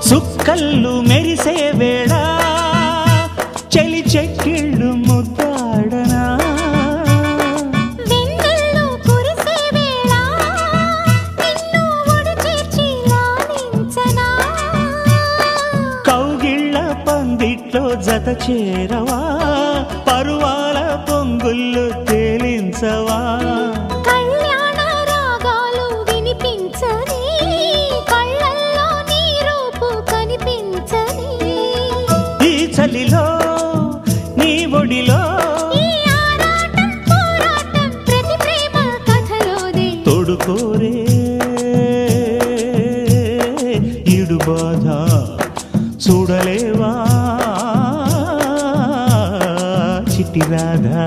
సుక్కళ్ళు మెరిసే వేళ చలి చెక్కిళ్ళు ముద్దాడనా వెన్నెల్లో కురిసే వేళ నిన్ను ఒడి చేర్చి లాలించనా కౌగిళ్ళ పందిట్లో జత చేరవా పరువాల పొంగుళ్ళు తేలించవా కళ్యాణ రాగాలు వినిపించని కళ్ళల్లో నీ రూపు కనిపించని ఈ చలిలో నీ ఒడిలో ఈ ఆరాటం పోరాటం ప్రతి ప్రేమ కథలోనే తోడుకోరే ఈడు బాధ చూడలేవా చిట్టి రాధా